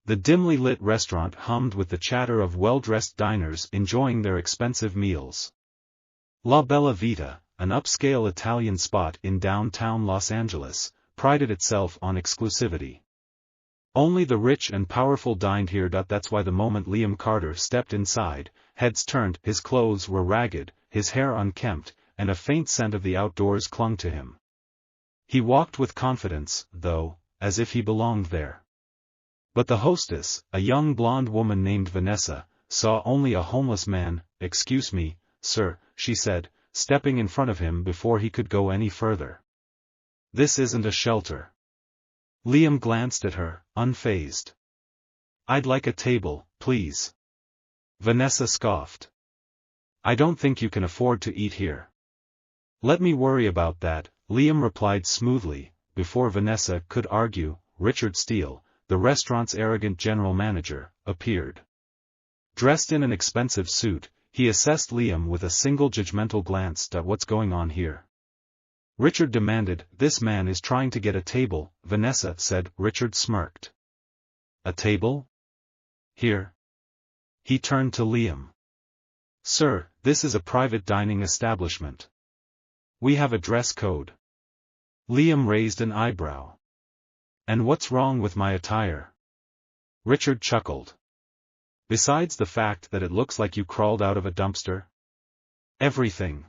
The dimly lit restaurant hummed with the chatter of well-dressed diners enjoying their expensive meals. La Bella Vita, an upscale Italian spot in downtown Los Angeles, prided itself on exclusivity. Only the rich and powerful dined here. That's why the moment Liam Carter stepped inside, heads turned, his clothes were ragged, his hair unkempt, and a faint scent of the outdoors clung to him. He walked with confidence, though, as if he belonged there. But the hostess, a young blonde woman named Vanessa, saw only a homeless man. "Excuse me, sir," she said, stepping in front of him before he could go any further. "This isn't a shelter." Liam glanced at her, unfazed. "I'd like a table, please." Vanessa scoffed. "I don't think you can afford to eat here." "Let me worry about that," Liam replied smoothly. Before Vanessa could argue, Richard Steele, the restaurant's arrogant general manager, appeared. Dressed in an expensive suit, he assessed Liam with a single judgmental glance. "What's going on here?" Richard demanded. "This man is trying to get a table," Vanessa said. Richard smirked. "A table? Here?" He turned to Liam. "Sir, this is a private dining establishment. We have a dress code." Liam raised an eyebrow. "And what's wrong with my attire?" Richard chuckled. "Besides the fact that it looks like you crawled out of a dumpster?" "Everything."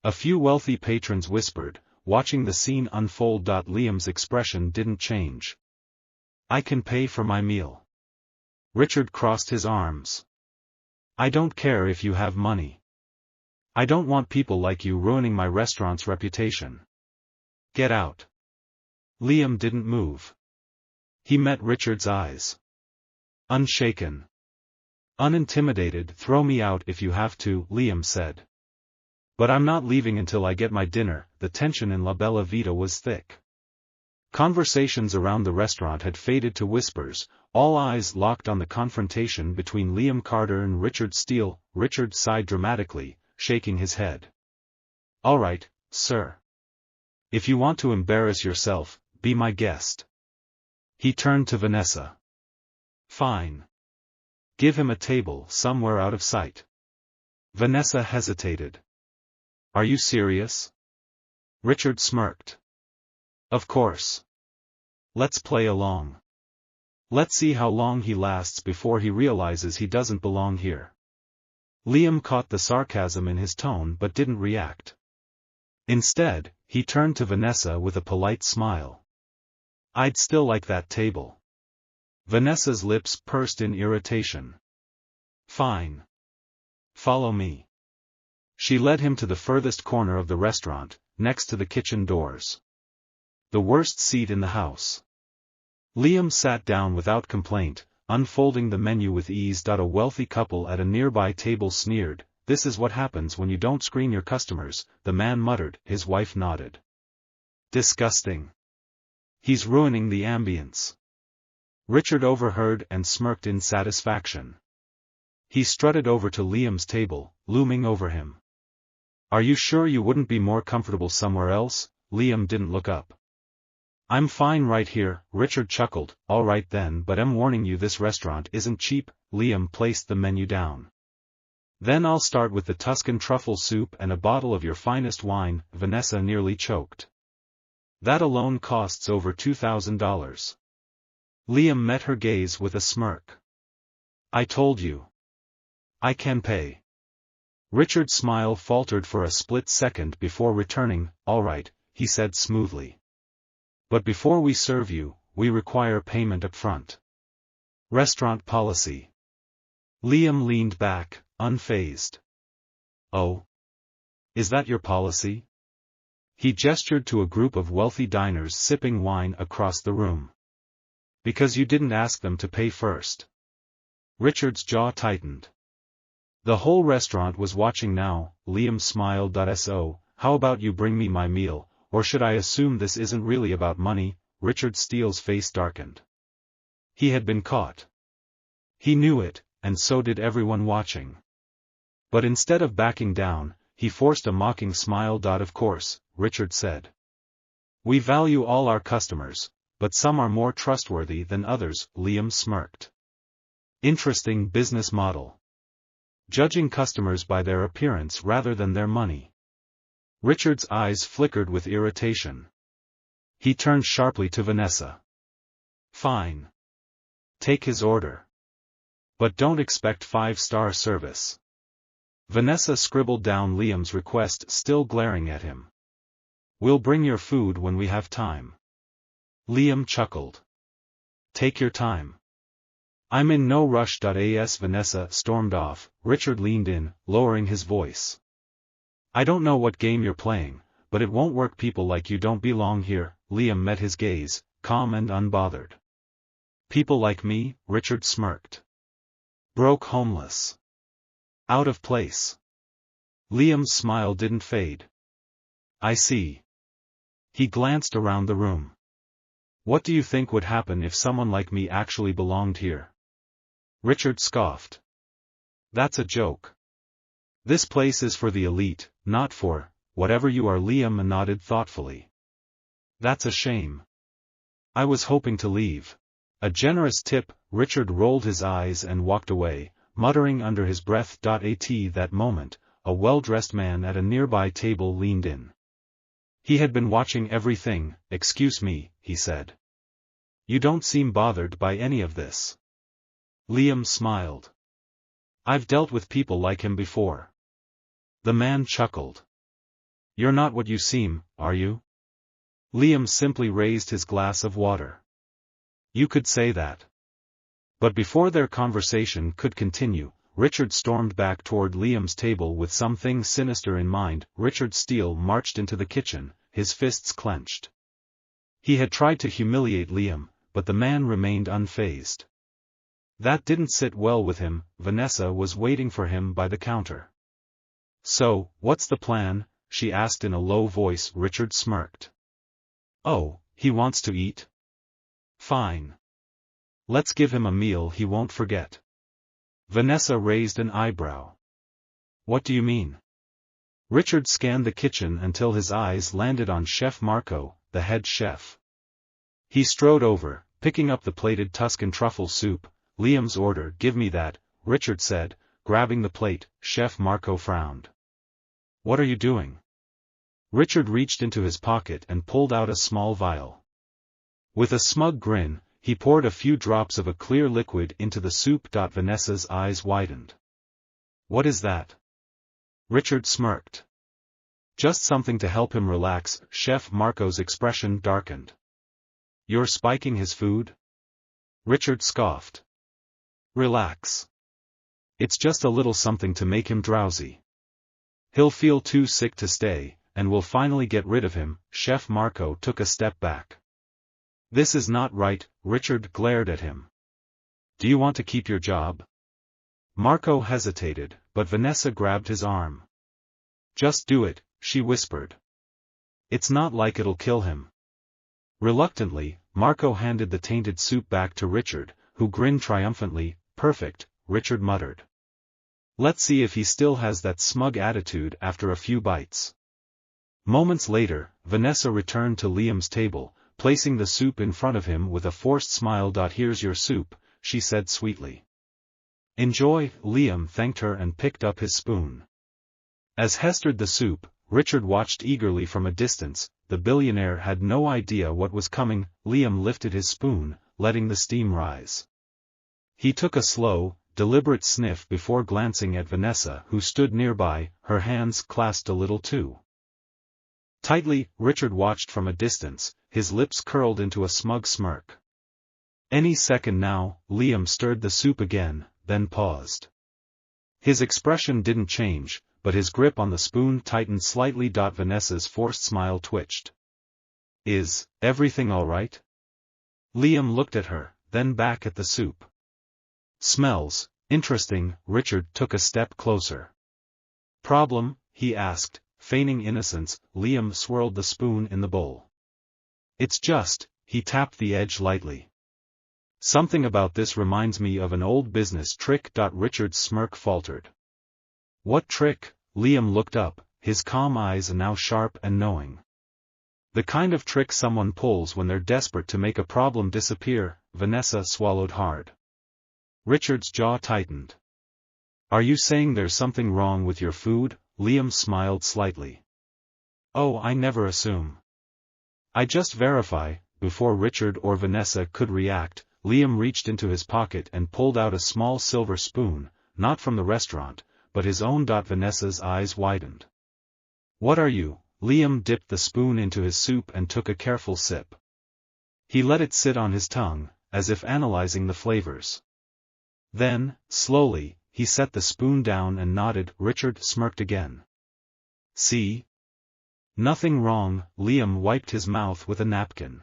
A few wealthy patrons whispered, watching the scene unfold. Liam's expression didn't change. "I can pay for my meal." Richard crossed his arms. "I don't care if you have money. I don't want people like you ruining my restaurant's reputation. Get out." Liam didn't move. He met Richard's eyes. Unshaken. Unintimidated. "Throw me out if you have to," Liam said. "But I'm not leaving until I get my dinner." The tension in La Bella Vita was thick. Conversations around the restaurant had faded to whispers, all eyes locked on the confrontation between Liam Carter and Richard Steele. Richard sighed dramatically, shaking his head. "All right, sir. If you want to embarrass yourself, be my guest." He turned to Vanessa. "Fine. Give him a table somewhere out of sight." Vanessa hesitated. "Are you serious?" Richard smirked. "Of course. Let's play along. Let's see how long he lasts before he realizes he doesn't belong here." Liam caught the sarcasm in his tone but didn't react. Instead, he turned to Vanessa with a polite smile. "I'd still like that table." Vanessa's lips pursed in irritation. "Fine. Follow me." She led him to the furthest corner of the restaurant, next to the kitchen doors. The worst seat in the house. Liam sat down without complaint, unfolding the menu with ease. A wealthy couple at a nearby table sneered. "This is what happens when you don't screen your customers," the man muttered. His wife nodded. "Disgusting. He's ruining the ambience." Richard overheard and smirked in satisfaction. He strutted over to Liam's table, looming over him. "Are you sure you wouldn't be more comfortable somewhere else?" Liam didn't look up. "I'm fine right here," Richard chuckled. "All right then, but I'm warning you, this restaurant isn't cheap." Liam placed the menu down. "Then I'll start with the Tuscan truffle soup and a bottle of your finest wine." Vanessa nearly choked. "That alone costs over $2,000. Liam met her gaze with a smirk. "I told you. I can pay." Richard's smile faltered for a split second before returning. "All right," he said smoothly. "But before we serve you, we require payment up front. Restaurant policy." Liam leaned back, unfazed. "Oh? Is that your policy?" He gestured to a group of wealthy diners sipping wine across the room. "Because you didn't ask them to pay first." Richard's jaw tightened. The whole restaurant was watching now. Liam smiled. "So, how about you bring me my meal, or should I assume this isn't really about money?" Richard Steele's face darkened. He had been caught. He knew it, and so did everyone watching. But instead of backing down, he forced a mocking smile. "Of course," Richard said. "We value all our customers, but some are more trustworthy than others, Liam smirked. Interesting business model. Judging customers by their appearance rather than their money. Richard's eyes flickered with irritation. He turned sharply to Vanessa. Fine. Take his order. But don't expect 5-star service. Vanessa scribbled down Liam's request, still glaring at him. We'll bring your food when we have time. Liam chuckled. Take your time. I'm in no rush. As Vanessa stormed off, Richard leaned in, lowering his voice. I don't know what game you're playing, but it won't work. People like you don't belong here. Liam met his gaze, calm and unbothered. People like me? Richard smirked. Broke, homeless. Out of place. Liam's smile didn't fade. I see. He glanced around the room. What do you think would happen if someone like me actually belonged here? Richard scoffed. That's a joke. This place is for the elite, not for whatever you are. Liam nodded thoughtfully. That's a shame. I was hoping to leave. A generous tip. Richard rolled his eyes and walked away, muttering under his breath. At that moment, a well-dressed man at a nearby table leaned in. He had been watching everything. Excuse me, he said. You don't seem bothered by any of this. Liam smiled. I've dealt with people like him before. The man chuckled. You're not what you seem, are you? Liam simply raised his glass of water. You could say that. But before their conversation could continue, Richard stormed back toward Liam's table with something sinister in mind. Richard Steele marched into the kitchen, his fists clenched. He had tried to humiliate Liam, but the man remained unfazed. That didn't sit well with him. Vanessa was waiting for him by the counter. So, what's the plan? She asked in a low voice. Richard smirked. Oh, he wants to eat? Fine. Let's give him a meal he won't forget. Vanessa raised an eyebrow. What do you mean? Richard scanned the kitchen until his eyes landed on Chef Marco, the head chef. He strode over, picking up the plated Tuscan truffle soup. Liam's order. Give me that, Richard said, grabbing the plate. Chef Marco frowned. What are you doing? Richard reached into his pocket and pulled out a small vial. With a smug grin, he poured a few drops of a clear liquid into the soup. Vanessa's eyes widened. What is that? Richard smirked. Just something to help him relax. Chef Marco's expression darkened. You're spiking his food? Richard scoffed. Relax. It's just a little something to make him drowsy. He'll feel too sick to stay, and we'll finally get rid of him. Chef Marco took a step back. This is not right. Richard glared at him. Do you want to keep your job? Marco hesitated, but Vanessa grabbed his arm. Just do it, she whispered. It's not like it'll kill him. Reluctantly, Marco handed the tainted soup back to Richard, who grinned triumphantly. Perfect, Richard muttered. Let's see if he still has that smug attitude after a few bites. Moments later, Vanessa returned to Liam's table, placing the soup in front of him with a forced smile. Here's your soup, she said sweetly. Enjoy. Liam thanked her and picked up his spoon. As he stirred the soup, Richard watched eagerly from a distance. The billionaire had no idea what was coming. Liam lifted his spoon, letting the steam rise. He took a slow, deliberate sniff before glancing at Vanessa, who stood nearby, her hands clasped a little too tightly. Richard watched from a distance, his lips curled into a smug smirk. Any second now. Liam stirred the soup again, then paused. His expression didn't change, but his grip on the spoon tightened slightly. Vanessa's forced smile twitched. Is everything all right? Liam looked at her, then back at the soup. Smells interesting. Richard took a step closer. Problem? He asked, feigning innocence. Liam swirled the spoon in the bowl. It's just, he tapped the edge lightly. Something about this reminds me of an old business trick. Richard's smirk faltered. What trick? Liam looked up, his calm eyes now sharp and knowing. The kind of trick someone pulls when they're desperate to make a problem disappear. Vanessa swallowed hard. Richard's jaw tightened. Are you saying there's something wrong with your food? Liam smiled slightly. Oh, I never assume. I just verify. Before Richard or Vanessa could react, Liam reached into his pocket and pulled out a small silver spoon, not from the restaurant, but his own. Vanessa's eyes widened. What are you? Liam dipped the spoon into his soup and took a careful sip. He let it sit on his tongue, as if analyzing the flavors. Then, slowly, he set the spoon down and nodded. Richard smirked again. See? Nothing wrong. Liam wiped his mouth with a napkin.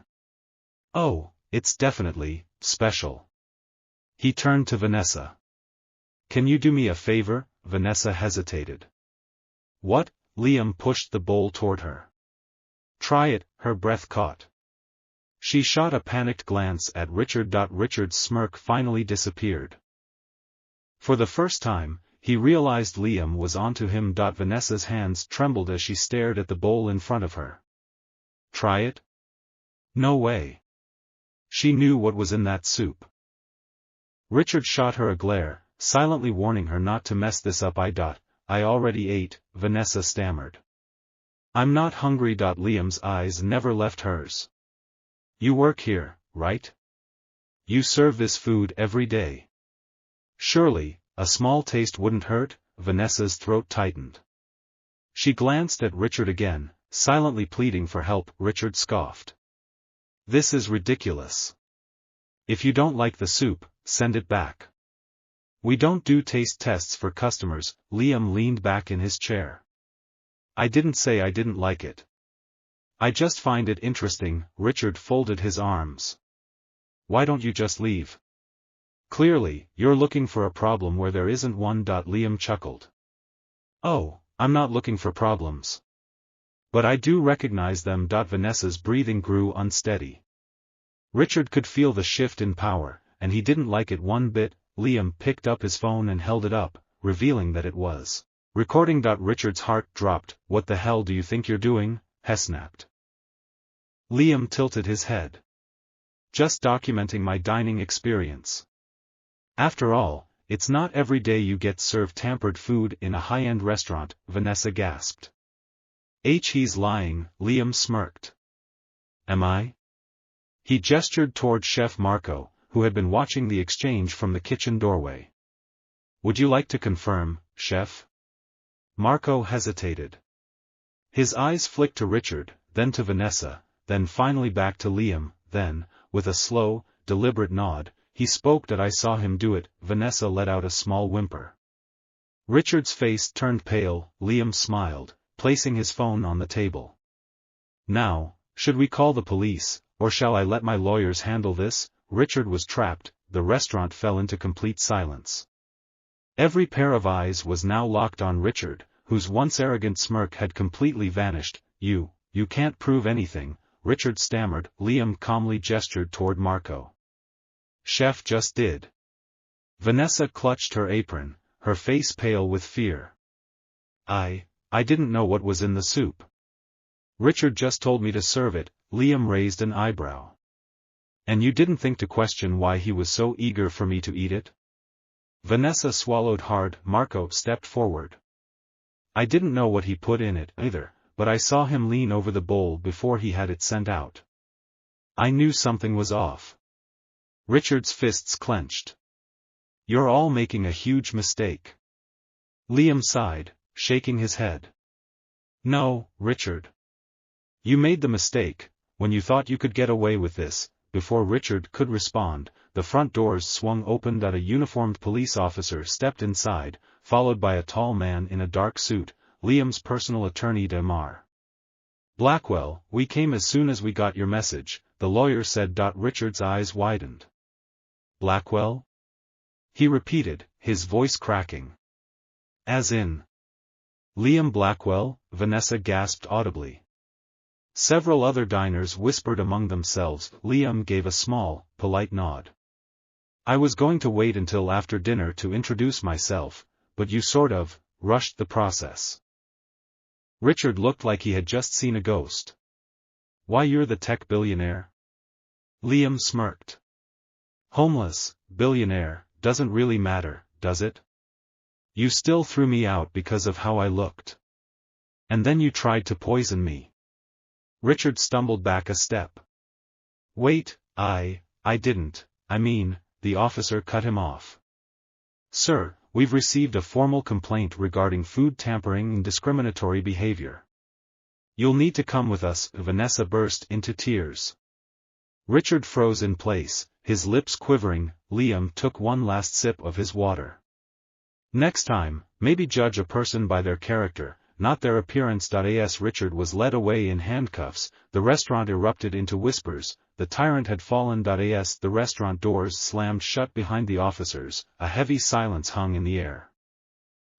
Oh, it's definitely special. He turned to Vanessa. Can you do me a favor? Vanessa hesitated. What? Liam pushed the bowl toward her. Try it. Her breath caught. She shot a panicked glance at Richard. Richard's smirk finally disappeared. For the first time, he realized Liam was onto him. Vanessa's hands trembled as she stared at the bowl in front of her. Try it? No way. She knew what was in that soup. Richard shot her a glare, silently warning her not to mess this up. I already ate, Vanessa stammered. I'm not hungry. Liam's eyes never left hers. You work here, right? You serve this food every day. Surely, a small taste wouldn't hurt. Vanessa's throat tightened. She glanced at Richard again, silently pleading for help. Richard scoffed. This is ridiculous. If you don't like the soup, send it back. We don't do taste tests for customers. Liam leaned back in his chair. I didn't say I didn't like it. I just find it interesting. Richard folded his arms. Why don't you just leave? Clearly, you're looking for a problem where there isn't one. Liam chuckled. Oh, I'm not looking for problems. But I do recognize them. Vanessa's breathing grew unsteady. Richard could feel the shift in power, and he didn't like it one bit. Liam picked up his phone and held it up, revealing that it was recording. Richard's heart dropped. What the hell do you think you're doing? He snapped. Liam tilted his head. Just documenting my dining experience. After all, it's not every day you get served tampered food in a high-end restaurant. Vanessa gasped. He's lying. Liam smirked. Am I? He gestured toward Chef Marco, who had been watching the exchange from the kitchen doorway. Would you like to confirm, Chef? Marco hesitated. His eyes flicked to Richard, then to Vanessa, then finally back to Liam. Then, with a slow, deliberate nod, he spoke. I saw him do it. Vanessa let out a small whimper. Richard's face turned pale. Liam smiled, placing his phone on the table. Now, should we call the police, or shall I let my lawyers handle this? Richard was trapped. The restaurant fell into complete silence. Every pair of eyes was now locked on Richard, whose once arrogant smirk had completely vanished. You can't prove anything, Richard stammered. Liam calmly gestured toward Marco. Chef just did. Vanessa clutched her apron, her face pale with fear. I didn't know what was in the soup. Richard just told me to serve it. Liam raised an eyebrow. And you didn't think to question why he was so eager for me to eat it? Vanessa swallowed hard. Marco stepped forward. I didn't know what he put in it either, but I saw him lean over the bowl before he had it sent out. I knew something was off. Richard's fists clenched. You're all making a huge mistake. Liam sighed, shaking his head. No, Richard. You made the mistake, when you thought you could get away with this. Before Richard could respond, the front doors swung open. A uniformed police officer stepped inside, followed by a tall man in a dark suit, Liam's personal attorney Demar. Blackwell, we came as soon as we got your message, the lawyer said. Richard's eyes widened. Blackwell? He repeated, his voice cracking. As in? Liam Blackwell? Vanessa gasped audibly. Several other diners whispered among themselves. Liam gave a small, polite nod. I was going to wait until after dinner to introduce myself, but you sort of rushed the process. Richard looked like he had just seen a ghost. Why, you're the tech billionaire? Liam smirked. Homeless, billionaire, doesn't really matter, does it? You still threw me out because of how I looked. And then you tried to poison me. Richard stumbled back a step. Wait, I didn't, the officer cut him off. Sir, we've received a formal complaint regarding food tampering and discriminatory behavior. You'll need to come with us. Vanessa burst into tears. Richard froze in place, his lips quivering. Liam took one last sip of his water. Next time, maybe judge a person by their character, not their appearance. As Richard was led away in handcuffs, the restaurant erupted into whispers. The tyrant had fallen. As the restaurant doors slammed shut behind the officers, a heavy silence hung in the air.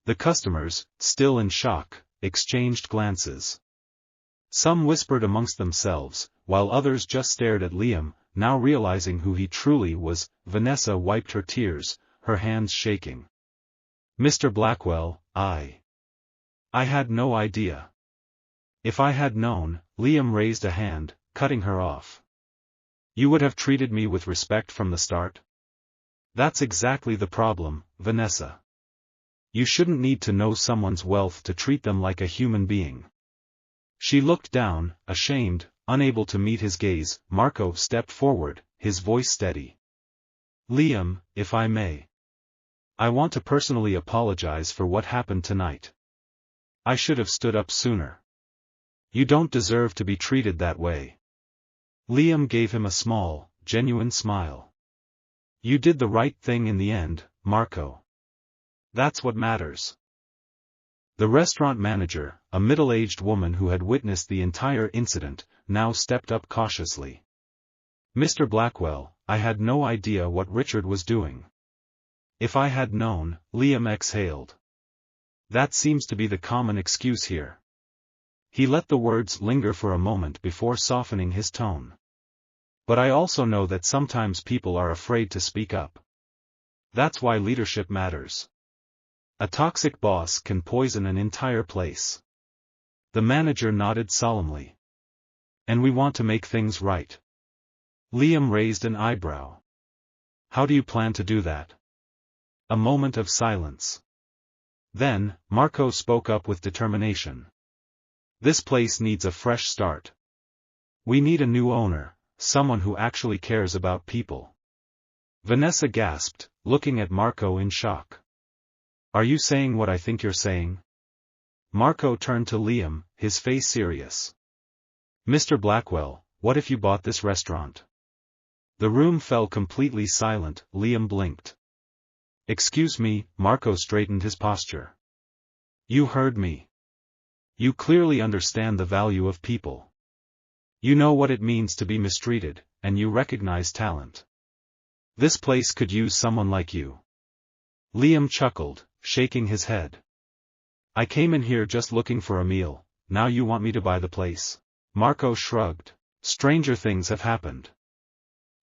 The customers, still in shock, exchanged glances. Some whispered amongst themselves, while others just stared at Liam, now realizing who he truly was. Vanessa wiped her tears, her hands shaking. Mr. Blackwell, I had no idea. If I had known, Liam raised a hand, cutting her off. You would have treated me with respect from the start? That's exactly the problem, Vanessa. You shouldn't need to know someone's wealth to treat them like a human being. She looked down, ashamed, unable to meet his gaze. Marco stepped forward, his voice steady. Liam, if I may. I want to personally apologize for what happened tonight. I should have stood up sooner. You don't deserve to be treated that way. Liam gave him a small, genuine smile. You did the right thing in the end, Marco. That's what matters. The restaurant manager, a middle-aged woman who had witnessed the entire incident, now stepped up cautiously. Mr. Blackwell, I had no idea what Richard was doing. If I had known, Liam exhaled. That seems to be the common excuse here. He let the words linger for a moment before softening his tone. But I also know that sometimes people are afraid to speak up. That's why leadership matters. A toxic boss can poison an entire place. The manager nodded solemnly. And we want to make things right. Liam raised an eyebrow. How do you plan to do that? A moment of silence. Then, Marco spoke up with determination. This place needs a fresh start. We need a new owner, someone who actually cares about people. Vanessa gasped, looking at Marco in shock. Are you saying what I think you're saying? Marco turned to Liam, his face serious. Mr. Blackwell, what if you bought this restaurant? The room fell completely silent. Liam blinked. Excuse me, Marco straightened his posture. You heard me. You clearly understand the value of people. You know what it means to be mistreated, and you recognize talent. This place could use someone like you. Liam chuckled, shaking his head. I came in here just looking for a meal, now you want me to buy the place? Marco shrugged. Stranger things have happened.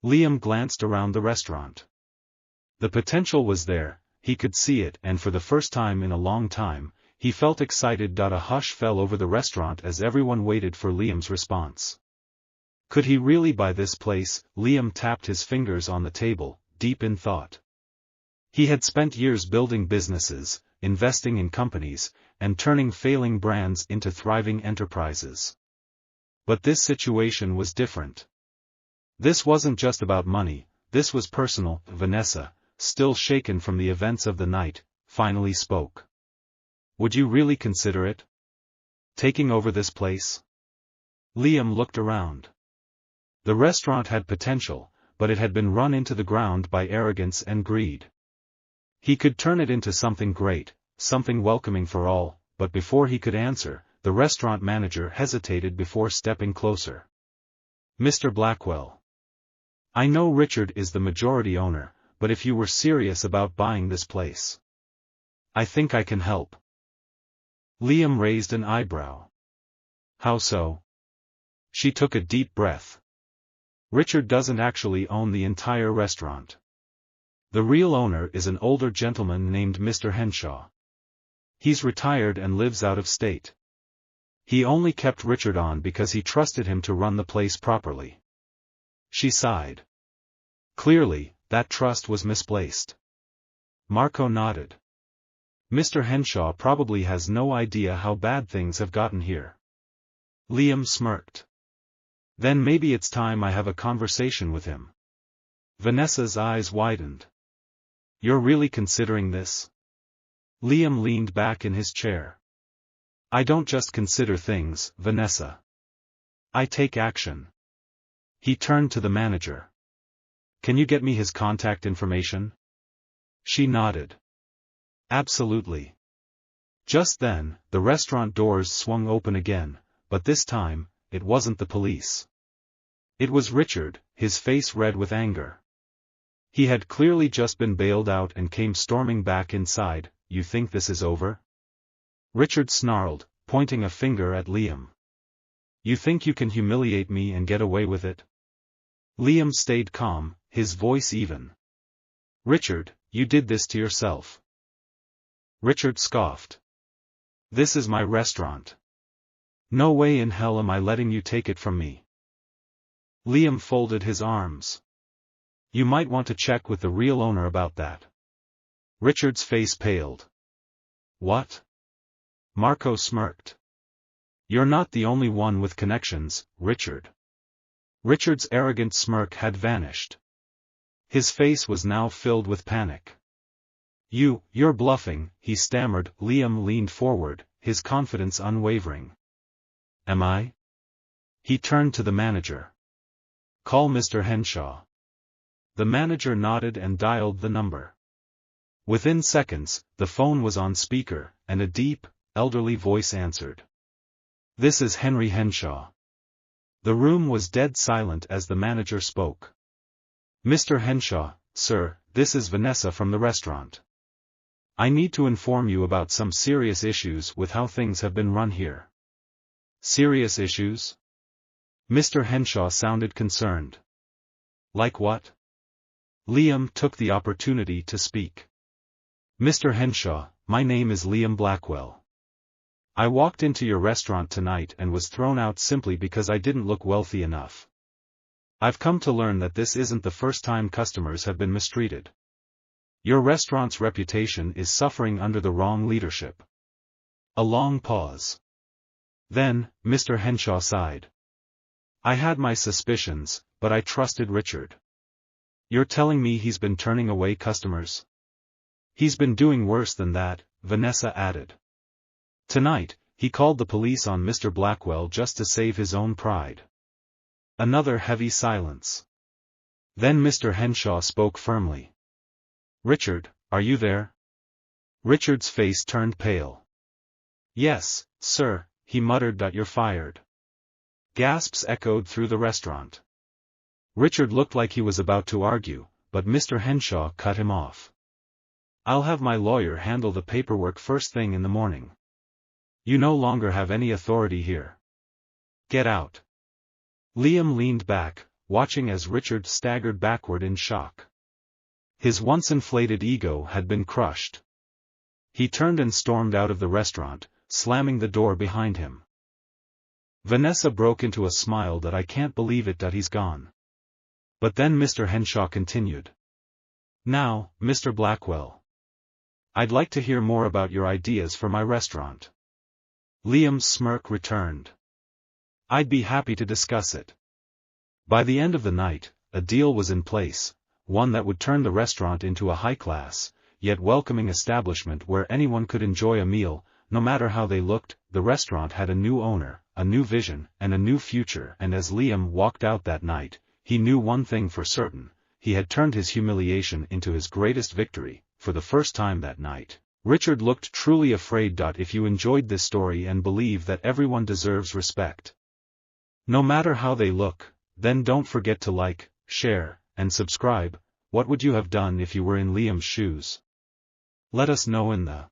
Liam glanced around the restaurant. The potential was there, he could see it, and for the first time in a long time, he felt excited. A hush fell over the restaurant as everyone waited for Liam's response. Could he really buy this place? Liam tapped his fingers on the table, deep in thought. He had spent years building businesses, investing in companies, and turning failing brands into thriving enterprises. But this situation was different. This wasn't just about money, this was personal. Vanessa, still shaken from the events of the night, finally spoke. Would you really consider it? Taking over this place? Liam looked around. The restaurant had potential, but it had been run into the ground by arrogance and greed. He could turn it into something great, something welcoming for all, but before he could answer, the restaurant manager hesitated before stepping closer. Mr. Blackwell. I know Richard is the majority owner, but if you were serious about buying this place, I think I can help. Liam raised an eyebrow. How so? She took a deep breath. Richard doesn't actually own the entire restaurant. The real owner is an older gentleman named Mr. Henshaw. He's retired and lives out of state. He only kept Richard on because he trusted him to run the place properly. She sighed. Clearly, that trust was misplaced. Marco nodded. Mr. Henshaw probably has no idea how bad things have gotten here. Liam smirked. Then maybe it's time I have a conversation with him. Vanessa's eyes widened. You're really considering this? Liam leaned back in his chair. I don't just consider things, Vanessa. I take action. He turned to the manager. Can you get me his contact information? She nodded. Absolutely. Just then, the restaurant doors swung open again, but this time, it wasn't the police. It was Richard, his face red with anger. He had clearly just been bailed out and came storming back inside. You think this is over? Richard snarled, pointing a finger at Liam. You think you can humiliate me and get away with it? Liam stayed calm, his voice even. Richard, you did this to yourself. Richard scoffed. This is my restaurant. No way in hell am I letting you take it from me. Liam folded his arms. You might want to check with the real owner about that. Richard's face paled. What? Marco smirked. You're not the only one with connections, Richard. Richard's arrogant smirk had vanished. His face was now filled with panic. You're bluffing, he stammered. Liam leaned forward, his confidence unwavering. Am I? He turned to the manager. Call Mr. Henshaw. The manager nodded and dialed the number. Within seconds, the phone was on speaker, and a deep, elderly voice answered. This is Henry Henshaw. The room was dead silent as the manager spoke. Mr. Henshaw, sir, this is Vanessa from the restaurant. I need to inform you about some serious issues with how things have been run here. Serious issues? Mr. Henshaw sounded concerned. Like what? Liam took the opportunity to speak. Mr. Henshaw, my name is Liam Blackwell. I walked into your restaurant tonight and was thrown out simply because I didn't look wealthy enough. I've come to learn that this isn't the first time customers have been mistreated. Your restaurant's reputation is suffering under the wrong leadership. A long pause. Then, Mr. Henshaw sighed. I had my suspicions, but I trusted Richard. You're telling me he's been turning away customers? He's been doing worse than that, Vanessa added. Tonight, he called the police on Mr. Blackwell just to save his own pride. Another heavy silence. Then Mr. Henshaw spoke firmly. Richard, are you there? Richard's face turned pale. Yes, sir, he muttered. You're fired. Gasps echoed through the restaurant. Richard looked like he was about to argue, but Mr. Henshaw cut him off. I'll have my lawyer handle the paperwork first thing in the morning. You no longer have any authority here. Get out. Liam leaned back, watching as Richard staggered backward in shock. His once inflated ego had been crushed. He turned and stormed out of the restaurant, slamming the door behind him. Vanessa broke into a smile. I can't believe it. He's gone. But then Mr. Henshaw continued. Now, Mr. Blackwell. I'd like to hear more about your ideas for my restaurant. Liam's smirk returned. I'd be happy to discuss it. By the end of the night, a deal was in place, one that would turn the restaurant into a high-class, yet welcoming establishment where anyone could enjoy a meal, no matter how they looked. The restaurant had a new owner, a new vision, and a new future, and as Liam walked out that night, he knew one thing for certain: he had turned his humiliation into his greatest victory. For the first time that night, Richard looked truly afraid. If you enjoyed this story and believe that everyone deserves respect, no matter how they look, then don't forget to like, share, and subscribe. What would you have done if you were in Liam's shoes? Let us know in the